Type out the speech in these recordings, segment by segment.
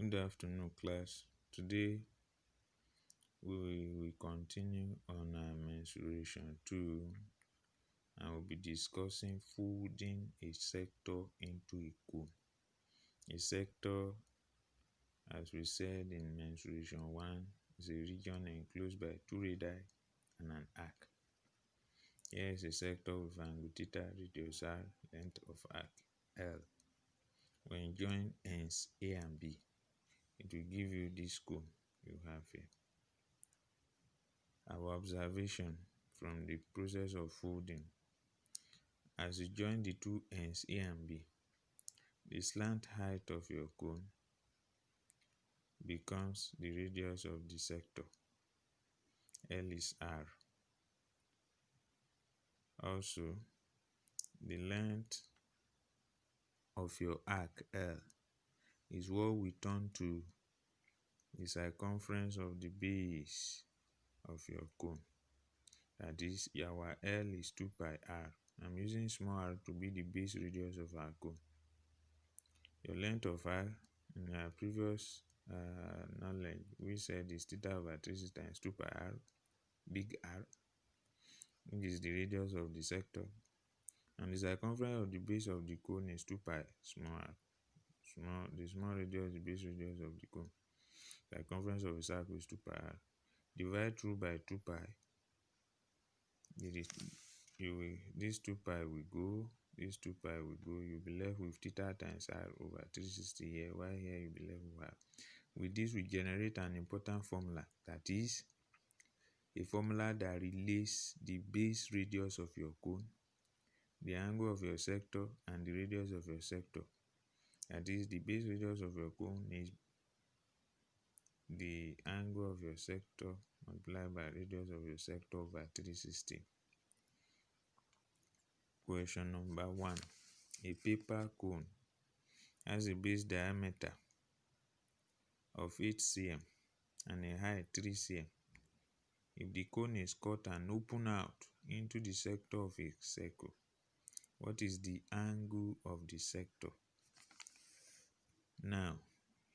Good afternoon, class. Today we will continue on our mensuration 2 and we'll be discussing folding a sector into a cone. A sector, as we said in mensuration 1, is a region enclosed by two radii and an arc. Here is a sector with angle theta, radius r, length of arc L. When join ends A and B, it will give you this cone you have here. Our observation from the process of folding: as you join the two ends A and B, the slant height of your cone becomes the radius of the sector. L is R. Also, the length of your arc L is what we turn to the circumference of the base of your cone. That is, our L is 2 pi r. I'm using small r to be the base radius of our cone. Your length of r, in our previous knowledge, we said is theta over 3 times 2 pi r, big R, which is the radius of the sector. And the circumference of the base of the cone is 2 pi small r. The small radius, the base radius of the cone. Circumference of a circle is 2 pi r. Divide through by 2 pi. This 2 pi will go, this 2 pi will go. You'll be left with theta times r over 360 here, while here you'll be left with r. With this, we generate an important formula, that is a formula that relates the base radius of your cone, the angle of your sector, and the radius of your sector. That is, the base radius of your cone is the angle of your sector multiplied by radius of your sector over 360. Question number 1. A paper cone has a base diameter of 8 cm and a height 3 cm. If the cone is cut and open out into the sector of a circle, what is the angle of the sector? Now,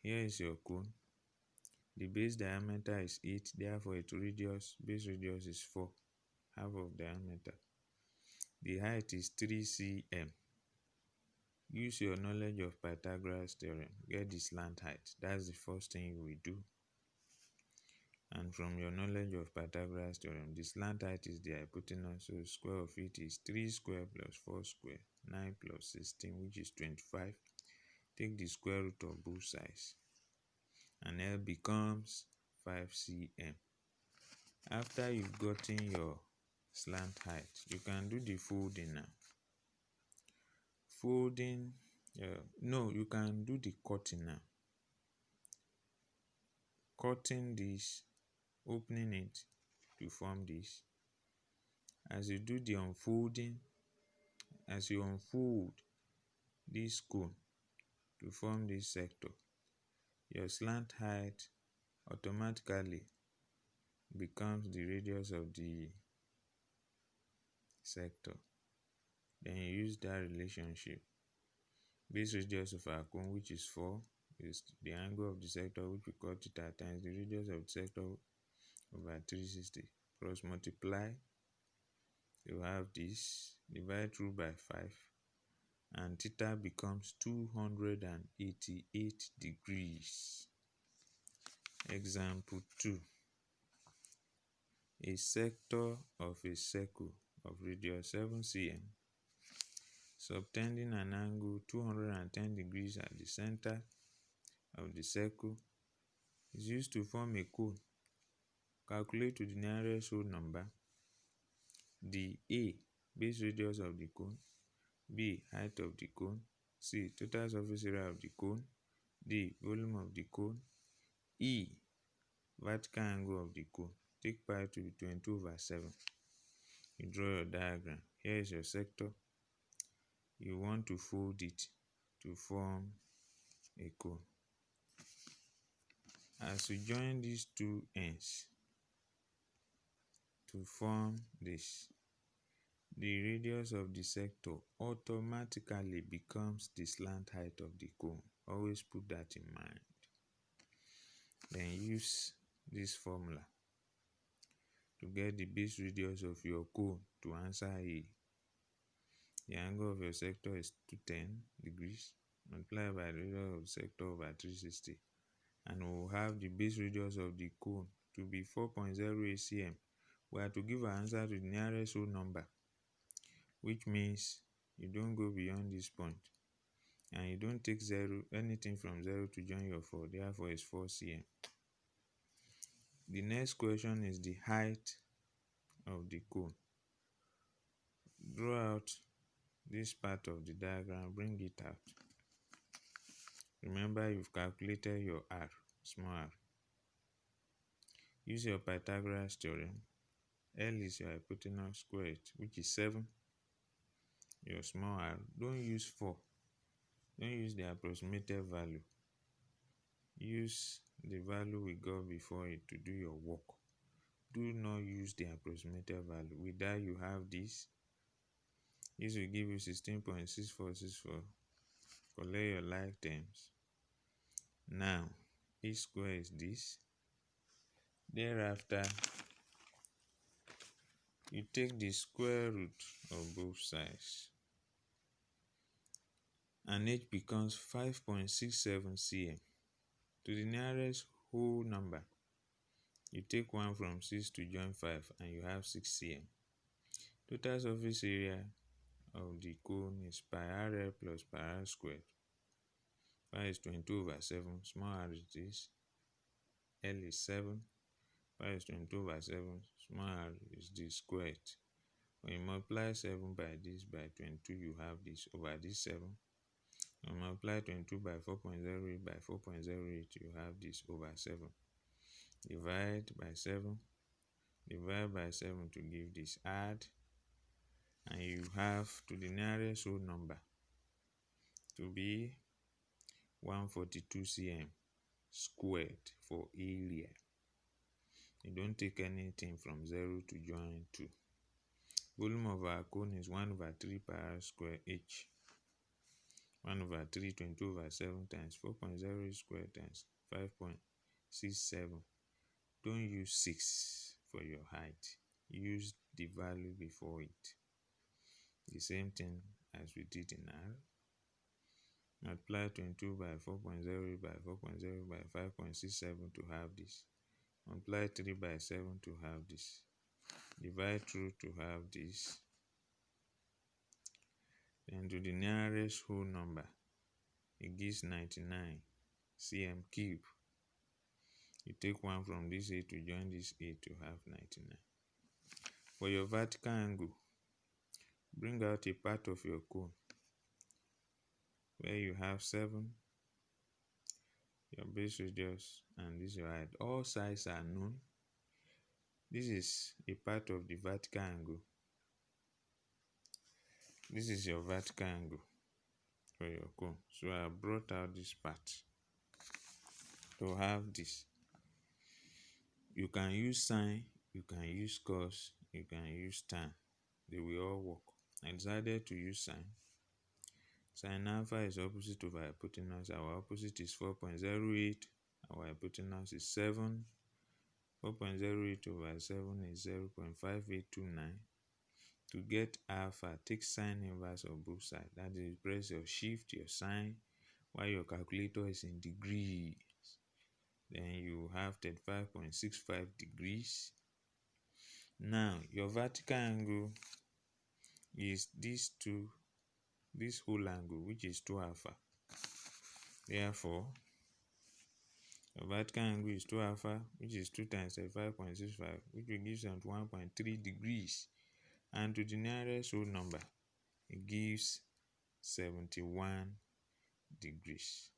here is your cone. The base diameter is 8, therefore its base radius is 4, half of diameter. The height is 3 cm. Use your knowledge of Pythagoras theorem. Get the slant height. That's the first thing you will do. And from your knowledge of Pythagoras theorem, the slant height is the hypotenuse, so square of it is 3 square plus 4 square, 9 plus 16, which is 25. Take the square root of both sides, and L becomes 5 cm. After you've gotten your slant height, you can do the folding now. You can do the cutting now. Cutting this, opening it to form this. As you do the unfolding, as you unfold this cone to form this sector, your slant height automatically becomes the radius of the sector. Then you use that relationship. Base radius of our cone, which is 4, is the angle of the sector, which we call theta, times the radius of the sector over 360, plus multiply. You have this, divide through by 5, and theta becomes 288 degrees. Example 2. A sector of a circle of radius 7 cm, subtending an angle 210 degrees at the center of the circle, is used to form a cone. Calculate to the nearest whole number the A, base radius of the cone; B, height of the cone; C, total surface area of the cone; D, volume of the cone; E, vertical angle of the cone. Take pi to be 22/7. You draw your diagram. Here is your sector. You want to fold it to form a cone. As you join these two ends to form this, the radius of the sector automatically becomes the slant height of the cone. Always put that in mind. Then use this formula to get the base radius of your cone to answer A. The angle of your sector is 210 degrees multiplied by the radius of the sector over 360, and we will have the base radius of the cone to be 4.08 cm. We are to give our answer to the nearest whole number, which means you don't go beyond this point and you don't take anything from 0 to join your 4, therefore it's 4 cm. The next question is the height of the cone. Draw out this part of the diagram, bring it out. Remember, you've calculated your r, small r. Use your Pythagoras theorem. L is your hypotenuse squared, which is 7. Your small r, don't use 4. Don't use the approximated value. Use the value we got before it to do your work. Do not use the approximated value. With that, you have this. This will give you 16.6464. Collect your like terms. Now, e square is this. Thereafter, you take the square root of both sides, and h becomes 5.67 cm. To the nearest whole number, you take 1 from 6 to join 5, and you have 6 cm. Total surface area of the cone is pi rl plus pi r squared. Pi is 22 over 7. Small r is this. L is 7. Pi is 22 over 7. Small r is this squared. When you multiply 7 by this by 22, you have this over this 7. When you multiply 22 by 4.08 by 4.08, you have this over 7. Divide by 7. Divide by 7 to give this. Add. And you have to the nearest whole number to be 142 cm squared for area. You don't take anything from 0 to join 2. Volume of our cone is 1 over 3 pi r square h. 1 over 3, 22 over 7 times 4.08 squared times 5.67. Don't use 6 for your height. Use the value before it. The same thing as we did in R. Multiply 22 by 4.08 by 4.0 by 5.67 to have this. Multiply 3 by 7 to have this. Divide through to have this. Then to the nearest whole number, it gives 99 cm cube. You take 1 from this A to join this A to have 99. For your vertical angle, bring out a part of your cone where you have 7, your base radius, and this is your height. All sides are known. This is a part of the vertical angle. This is your vertical angle for your cone. So I brought out this part to have this. You can use sine, you can use cos, you can use tan. They will all work. I decided to use sine. Sine alpha is opposite of hypotenuse. Our opposite is 4.08. Our hypotenuse is 7. 4.08 over 7 is 0.5829. To get alpha, take sine inverse of both sides. That is, press your shift, your sine, while your calculator is in degrees. Then you have 35.65 degrees. Now, your vertical angle is this whole angle, which is 2 alpha. Therefore, your vertical angle is 2 alpha, which is 2 times 35.65, which will give 71.3 degrees. And to the nearest whole number, it gives 71 degrees.